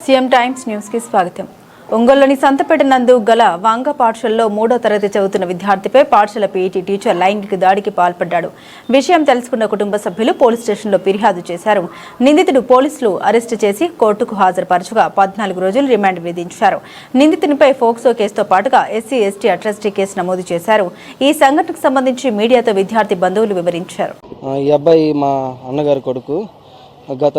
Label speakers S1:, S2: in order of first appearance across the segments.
S1: CM times news కి స్వాగతం. ఒంగోలులోని సంతపేట నందు గల వాంగ పాఠశాలలో 3వ తరగతి చదువుతున్న విద్యార్థిపై పాఠశాల పీఈటీ టీచర్ లైంగిక దాడికి పాల్పడ్డాడు. విషయం తెలుసుకున్న కుటుంబ సభ్యులు పోలీస్ స్టేషన్లో ఫిర్యాదు చేశారు. నిందితుడు పోలీసులు అరెస్టు చేసి కోర్టుకు హాజరుపరచగా 14 రోజులు రిమాండ్ విధించారు. నిందితునిపై ఫోక్సో కేసుతో పాటుగా ఎస్సీ ఎస్టీ అట్రాసిటీ కేసు నమోదు చేశారు. ఈ సంఘటనకు సంబంధించి మీడియాతో విద్యార్థి బంధువులు వివరించారు.
S2: ఈ అబ్బాయి మా అన్నగారి కొడుకు. గత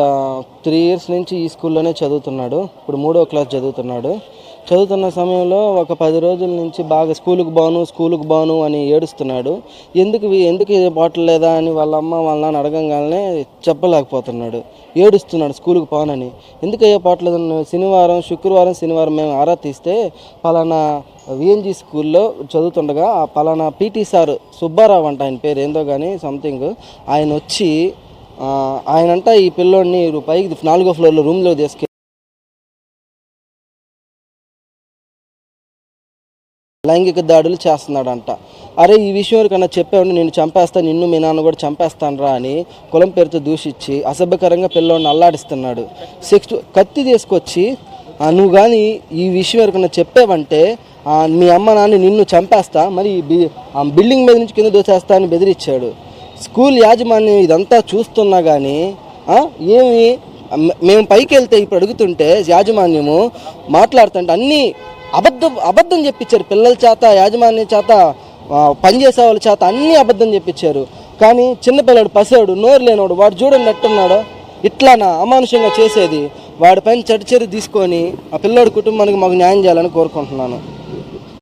S2: 3 years నుంచి ఈ స్కూల్లోనే చదువుతున్నాడు. ఇప్పుడు 3వ క్లాస్ చదువుతున్న సమయంలో ఒక 10 రోజుల నుంచి బాగా స్కూలుకు బాను అని ఏడుస్తున్నాడు. ఎందుకు బాటిల్ లేదా అని వాళ్ళ అమ్మ వాళ్ళ నాన్న అడగంగానే చెప్పలేకపోతున్నాడు. ఏడుస్తున్నాడు స్కూలుకు పోనని. ఎందుకు అయ్యే పోవట్లేదు? శుక్రవారం మేము ఆరా తీస్తే పలానా విఎన్జీ స్కూల్లో చదువుతుండగా పలానా పీటీ సార్ సుబ్బారావు అంట, ఆయన పేరు ఏందో కానీ సంథింగ్, ఆయన వచ్చి ఆయనంట ఈ పిల్లోడిని పైకి 4వ ఫ్లోర్లో రూమ్లో తీసుకెళ్ళి లైంగిక దాడులు చేస్తున్నాడంట. అరే ఈ విషయం ఎవరికన్నా చెప్పాడు, నేను చంపేస్తాను, నిన్ను మీ నాన్న కూడా చంపేస్తానరా అని కులం పేరుతో దూషించి అసభ్యకరంగా పిల్లోడిని అల్లాడిస్తున్నాడు. కత్తి తీసుకొచ్చి నువ్వు కానీ ఈ విషయం ఎవరికన్నా చెప్పావంటే మీ అమ్మ నాన్న నిన్ను చంపేస్తా, మరి బిల్డింగ్ మీద నుంచి కింద దూసేస్తా అని బెదిరించాడు. స్కూల్ యాజమాన్యం ఇదంతా చూస్తున్నా కానీ మేము పైకి వెళ్తే ఇప్పుడు అడుగుతుంటే యాజమాన్యము మాట్లాడుతుంటే అన్నీ అబద్ధం చెప్పించారు. పిల్లల చేత, యాజమాన్యం చేత, పనిచేసే వాళ్ళ చేత అన్నీ అబద్ధం చెప్పించారు. కానీ చిన్నపిల్లడు పసేవాడు, నోరు లేనివాడు, వాడు చూడండి ఎట్టున్నాడో. ఇట్లానా అమానుషంగా చేసేది? వాడిపైన చర్య తీసుకొని ఆ పిల్లోడి కుటుంబానికి మాకు న్యాయం చేయాలని కోరుకుంటున్నాను.